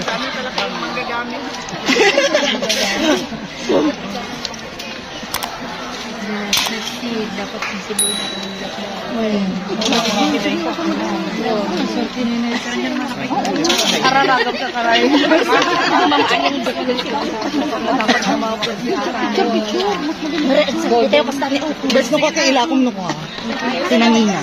Kami talaga yung magagamit. Dapat isibuhin na kami dapat. Araragam ka karay. Mamayang dapat na mga pagkakaroon. Ito yung pastani. Bes no ko kaila kong nukuha. Sinanina.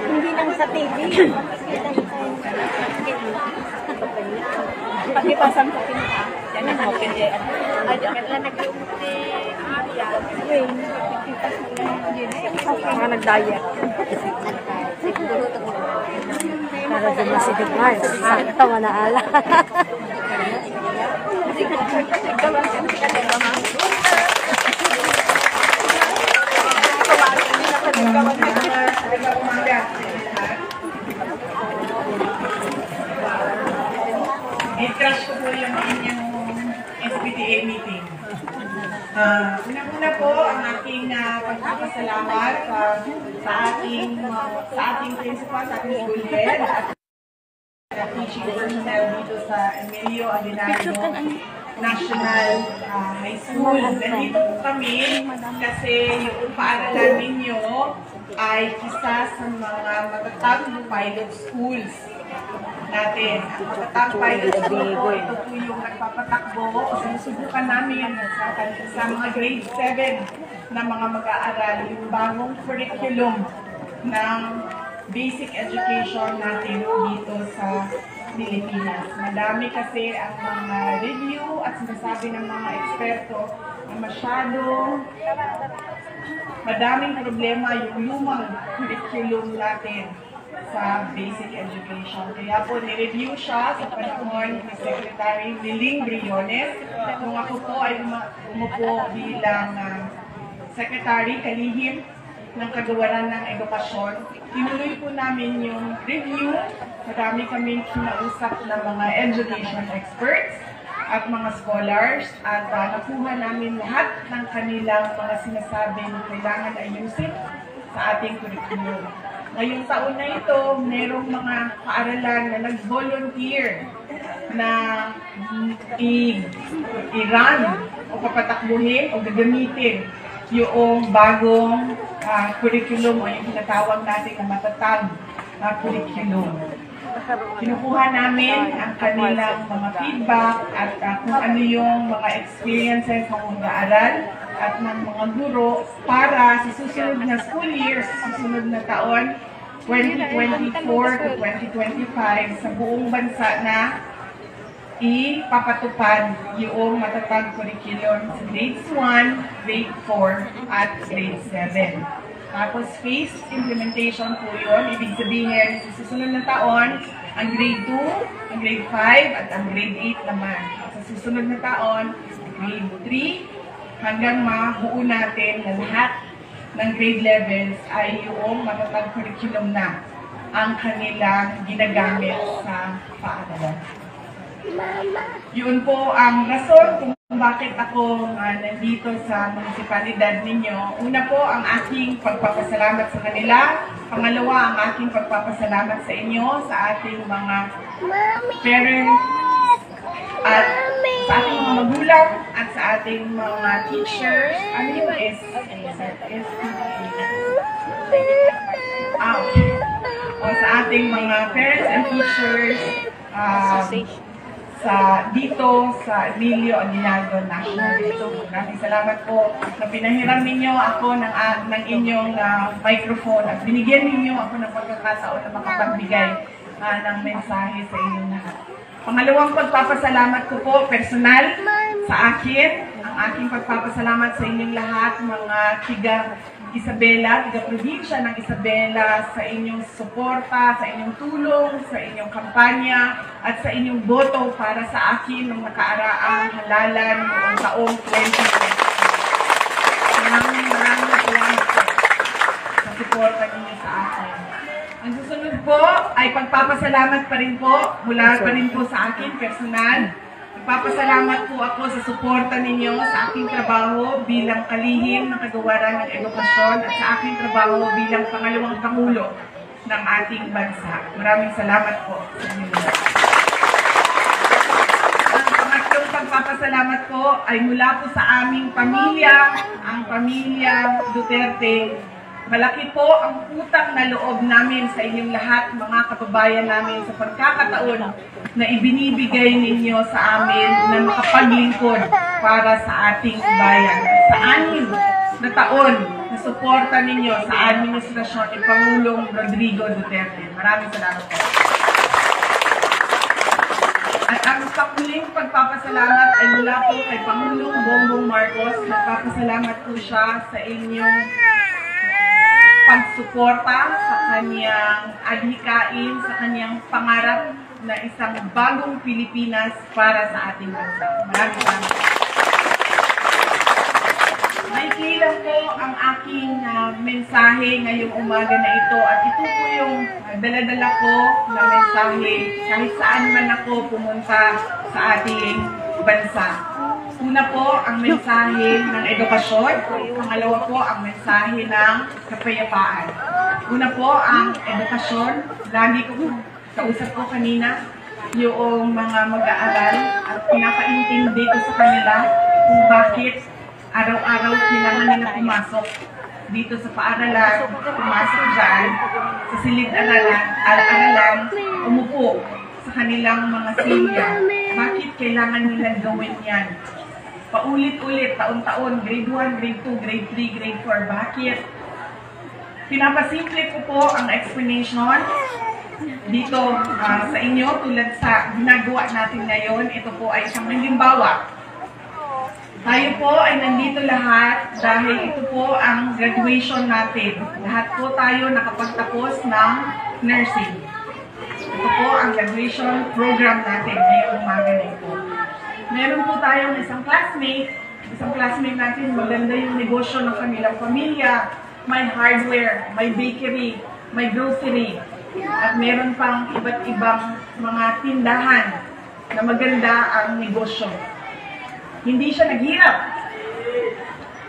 Hindi lang sa TV. Pagkipasan ko pinaka. Yan ang open day. Ay, diyan lang nag-umuti. Mga nag-diet. Para din masigit na. Tawa na ala. I-crash ko po yung inyong SPTA meeting. Una-una po ang aking pagpapasalamat sa ating principal, sa ating school head, at teaching personnel dito sa Emilio Aguinaldo National High School. Nandito po kami kasi yung paaralan ninyo ay isa sa mga matatag pilot schools natin. Ang matatag pilot school po, ito po yung nagpapatakbo o sinusubukan namin sa mga grade 7 na mga mag-aaral yung bagong curriculum ng basic education natin dito sa Pilipinas. Madami kasi ang mga review at sinasabi ng mga eksperto na madaming problema yung lumang curriculum natin sa basic education. Kaya po, nireview siya sa panahon ni Secretary Liling Briones. Nung ako po ay umupo bilang Secretary Kalihim ng Kagawaran ng Edukasyon, tinuloy po namin yung review. Marami kaming kinausap ng mga education experts at mga scholars at nakuha namin lahat ng kanilang mga sinasabing kailangan ayusin sa ating curriculum. Ngayong taon na ito, merong mga paaralan na nag-volunteer na i-run o papatakbuhin o gagamitin yung bagong curriculum o yung tinatawag natin na matatag na curriculum. Kinukuha namin ang kanilang mga feedback at kung ano yung mga experiences ng mag-aaral at ng mga guro para sa susunod na school year, sa susunod na taon, 2024 to 2025, sa buong bansa na ipapatupad yung matatag curriculum sa grades 1, grade 4, at grade 7. Tapos phased implementation po yun. Ibig sabihin, sa susunod na taon, ang grade 2, ang grade 5, at ang grade 8 naman. At sa susunod na taon, grade 3, hanggang mabuo natin na lahat ng grade levels ay yung matatag curriculum na ang kanilang ginagamit sa paaralan. Yun po ang rason kung bakit ako nandito sa munisipalidad ninyo. Una po ang aking pagpapasalamat sa kanila. Pangalawa ang aking pagpapasalamat sa inyo, sa ating mga parents, at sa ating mga magulang, at sa ating mga teachers. Ano yung o sa ating mga parents and teachers, dito sa Emilio Aguinaldo National High. Maraming salamat po na pinahiram ninyo ako ng inyong microphone at binigyan ninyo ako ng pagkakataon na makapagbigay ng mensahe sa inyong lahat. Pangalawang pagpapasalamat ko po, personal, sa akin, ang aking pagpapasalamat sa inyong lahat, mga tiga Isabela, tiga probinsya ng Isabela, sa inyong suporta, sa inyong tulong, sa inyong kampanya, at sa inyong boto para sa akin ng nakaaraang halalan noong taong 2020. Maraming salamat po sa suporta ninyo sa akin. Ang susunod po ay pagpapasalamat pa rin po, mula pa rin po sa akin, personal. Nagpapasalamat po ako sa suporta ninyo sa aking trabaho bilang kalihim ng kagawaran ng edukasyon at sa aking trabaho bilang pangalawang pangulo ng ating bansa. Maraming salamat po sa inyo. Ang pangatlong pagpapasalamat po ay mula po sa aming pamilya, ang pamilya Duterte. Malaki po ang utang na loob namin sa inyong lahat, mga kababayan namin, sa pagkakataon na ibinibigay ninyo sa amin na makapaglingkod para sa ating bayan. Sa 6 na taon na suporta ninyo sa administrasyon ni Pangulong Rodrigo Duterte. Maraming salamat po. At ang pakuling pagpapasalamat ay mula po kay Pangulong Bongbong Marcos. Nagpapasalamat po siya sa inyong pagsuporta sa kanyang adhikain, sa kanyang pangarap na isang bagong Pilipinas para sa ating bansa. Maraming salamat. Maikli lang po ang aking mensahe ngayong umaga na ito at ito po yung dala-dala ko na mensahe kahit saan man ako pumunta sa ating bansa. Una po ang mensahe ng edukasyon, pangalawa po ang mensahe ng kapayapaan. Una po ang edukasyon, lagi ko kausap ko kanina yung mga mag-aaral at pinapaintindi ko sa kanila kung bakit araw-araw kailangan nila pumasok dito sa paaralan, pumasok dyan, sa silid-aralan, umupo sa kanilang mga silya. Bakit kailangan nila gawin yan? Paulit-ulit, taon-taon, grade 1, grade 2, grade 3, grade 4. Bakit? Pinapasimple ko po ang explanation dito sa inyo tulad sa ginagawa natin ngayon. Ito po ay isang halimbawa. Tayo po ay nandito lahat dahil ito po ang graduation natin. Lahat po tayo nakapagtapos ng nursing. Ito po ang graduation program natin ngayong umaga na ito. Meron po tayong isang classmate natin, maganda yung negosyo ng kanilang pamilya, may hardware, may bakery, may grocery, at meron pang iba't ibang mga tindahan na maganda ang negosyo. Hindi siya naghirap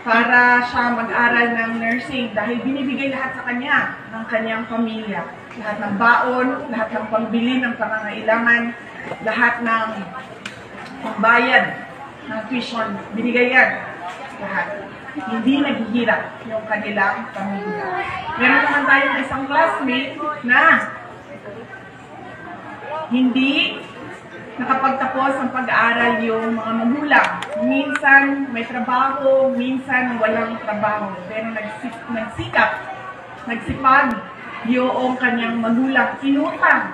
para siya mag-aral ng nursing dahil binibigay lahat sa kanya ng kanyang pamilya. Lahat ng baon, lahat ng pangbili ng pangangailangan, lahat ng pambayad ng tuition, binigay yan lahat. Hindi naghihirap yung kanilang pamilya. Meron naman tayong isang classmate na hindi nakapagtapos ng pag-aaral yung mga magulang. Minsan may trabaho, minsan walang trabaho. Pero nagsipag yung kanyang magulang. Inutang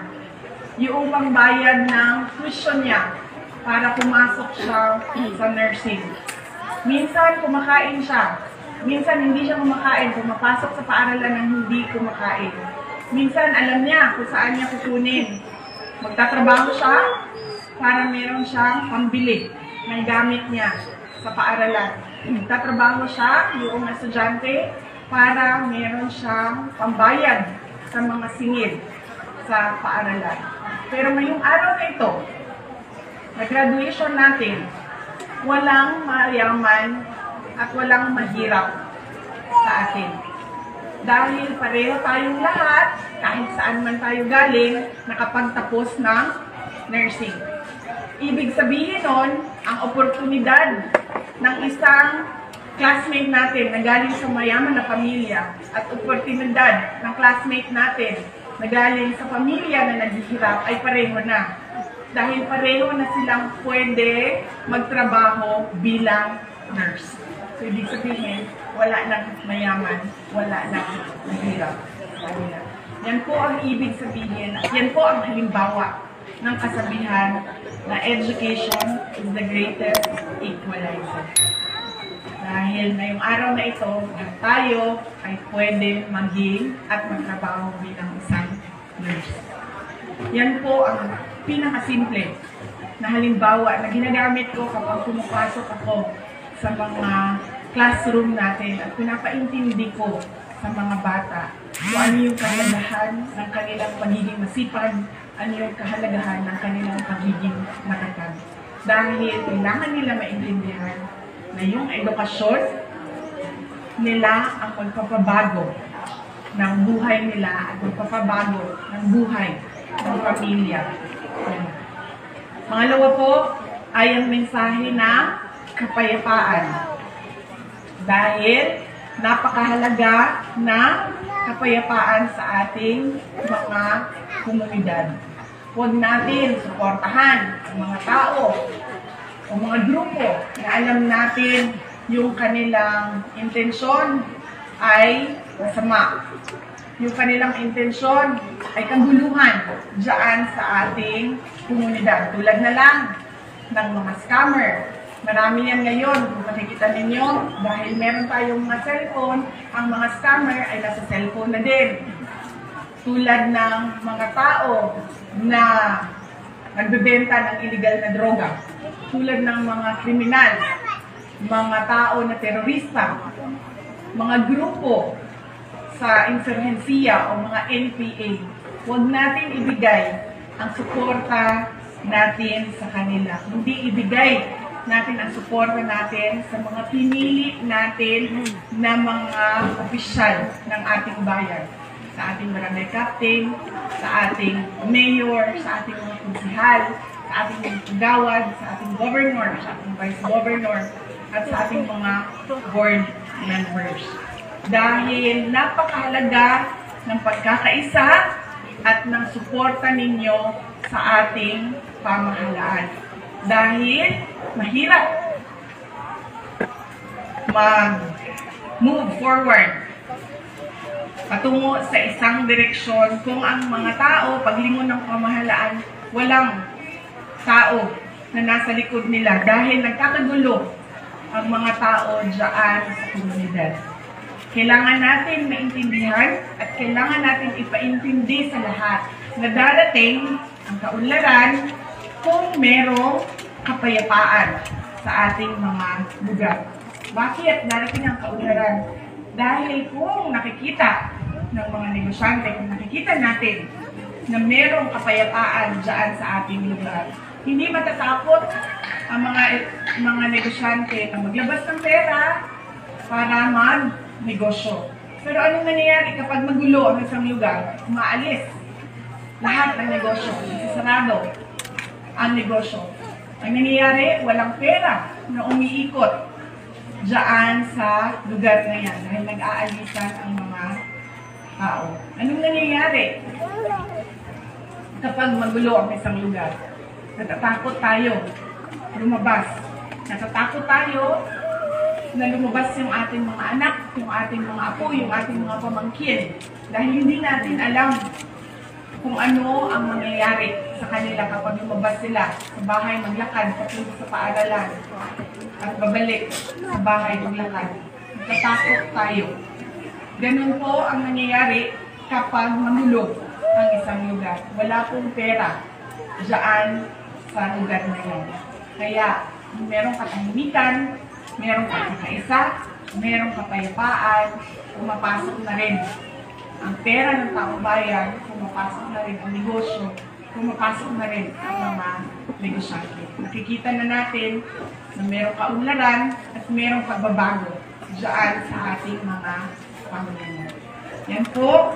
yung pangbayad ng tuition niya para pumasok siya sa nursing. Minsan kumakain siya. Minsan hindi siya kumakain. Pumapasok sa paaralan ng hindi kumakain. Minsan alam niya kung saan niya kukunin. Magtatrabaho siya para meron siyang pambili ng gamit niya sa paaralan. Magtatrabaho siya, yung estudyante, para meron siyang pambayad sa mga singil sa paaralan. Pero ngayong araw na ito, na graduation natin, walang mayaman at walang mahirap sa atin. Dahil pareho tayong lahat, kahit saan man tayo galing, nakapagtapos ng nursing. Ibig sabihin nun, ang oportunidad ng isang classmate natin na galing sa mayaman na pamilya at oportunidad ng classmate natin na galing sa pamilya na naghihirap ay pareho na. dahil pareho na silang pwede magtrabaho bilang nurse. So, ibig sabihin, wala nang mayaman, wala nang mahirap. Yan po ang ibig sabihin, yan po ang halimbawa ng kasabihan na education is the greatest equalizer. Dahil ngayong araw na ito, tayo ay pwede maging at magtrabaho bilang isang nurse. Yan po ang pinakasimple na halimbawa na ginagamit ko kapag pumapasok ako sa mga classroom natin at pinapaintindi ko sa mga bata kung ano yung kahalagahan ng kanilang pagiging masipag, ano yung kahalagahan ng kanilang pagiging matatag. Dahil kailangan nila maintindihan na yung edukasyon nila ang magpapabago ng buhay nila at magpapabago ng buhay ng pamilya. Pangalawa po ay ang mensahe na kapayapaan. Dahil napakahalaga na kapayapaan sa ating mga komunidad. Huwag natin suportahan ang mga tao o mga grupo na alam natin yung kanilang intensyon ay masama. Yung kanilang intensyon ay kaguluhan dyan sa ating komunidad. Tulad na lang ng mga scammer. Marami yan ngayon, kung makikita ninyo, dahil meron tayong mga cellphone, ang mga scammer ay nasa cellphone na din. Tulad ng mga tao na nagbebenta ng illegal na droga. Tulad ng mga kriminal, mga tao na terorista, mga grupo sa insurhensiya o mga NPA. Huwag natin ibigay ang suporta natin sa kanila. Hindi ibigay natin ang suporta natin sa mga pinili natin na mga opisyal ng ating bayan. Sa ating barangay captain, sa ating mayor, sa ating mga konsihal, sa ating mga kagawad, sa ating governor, sa ating vice governor, at sa ating mga board members. Dahil napakahalaga ng pagkakaisa at ng suporta ninyo sa ating pamahalaan. Dahil mahirap mag-move forward patungo sa isang direksyon kung ang mga tao, paglingon ng pamahalaan, walang tao na nasa likod nila dahil nagkakagulo ang mga tao dyan sa komunidad. Kailangan natin maintindihan at kailangan natin ipaintindi sa lahat na darating ang kaunlaran kung merong kapayapaan sa ating mga lugar. Bakit darating ang kaunlaran? Dahil kung nakikita ng mga negosyante, kung nakikita natin na merong kapayapaan dyan sa ating lugar, hindi matatakot ang mga negosyante na maglabas ng pera para mag-negosyo. Pero anong nangyayari kapag magulo ang isang lugar? Umaalis lahat ng negosyo, isasarado ang negosyo. Ang nangyayari, walang pera na umiikot dyan sa lugar na yan dahil nag-aalisan ang mga tao. Anong nangyayari kapag magulo ang isang lugar? Natatakot tayo lumabas. Natatakot tayo na lumabas yung ating mga anak, yung ating mga apo, yung ating mga pamangkin. Dahil hindi natin alam kung ano ang mangyayari sa kanila kapag lumabas sila sa bahay maglakad patungo sa paaralan at babalik sa bahay maglakad. Natatakot tayo. Ganun po ang nangyayari kapag mamulog ang isang lugar. Wala pong pera dyan sa lugar na yan. Kaya merong katahimikan, merong pagkakaisa, merong kapayapaan, pumapasok na rin ang pera ng taong bayan, pumapasok na rin ang negosyo, pumapasok na rin ang mga negosyante. Nakikita na natin na merong kaunlaran at merong pagbabago dyan sa ating mga pamilya. Yan po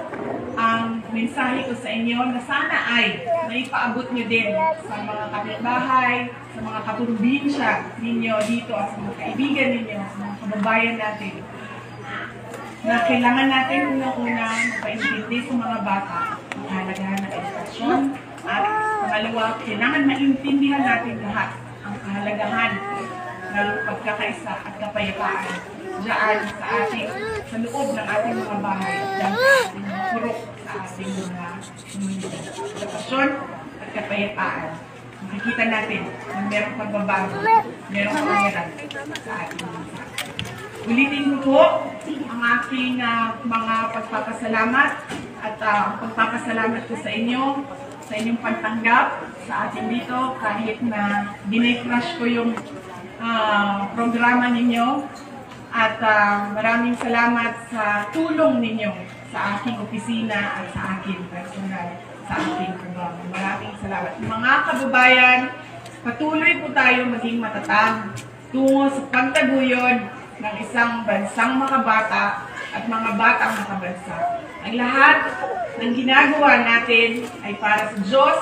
ang mensahe ko sa inyo na sana ay naipaabot nyo din sa mga kapitbahay, sa mga kaprobinsya ninyo dito at sa mga kaibigan ninyo, sa mga kababayan natin. Na kailangan natin unang-unang paintindi sa mga bata ang kahalagahan ng edukasyon at mga Pangalawa, kailangan maintindihan natin lahat ang kahalagahan ng pagkakaisa at kapayapaan diyan sa loob ng ating mga bahay, diyan sa ating mga purok, sa ating mga komunidad. Edukasyon at kapayapaan. Makikita natin na merong pagbabago, merong pangyayari sa ating bansa. Ulitin ko po ang aking mga pagpapasalamat at pagpapasalamat ko sa inyong pagtanggap sa atin dito kahit na dinay-crush ko yung programa ninyo at maraming salamat sa tulong ninyo sa aking opisina at sa aking personal sa aking programa. Maraming salamat. Mga kababayan, patuloy po tayo maging matatag tungo sa pagtaguyod ng isang bansang makabata at mga batang makabansa. Ang lahat ng ginagawa natin ay para sa Diyos,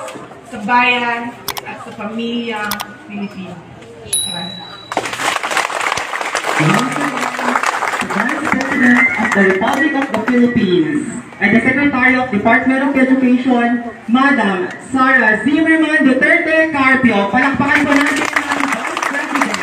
sa bayan, at sa pamilyang Pilipino. Vice President of the Republic of the Philippines and the Secretary of Department of Education, Madam Sara Zimmerman Duterte Carpio. Palakpakan po natin ang Vice President.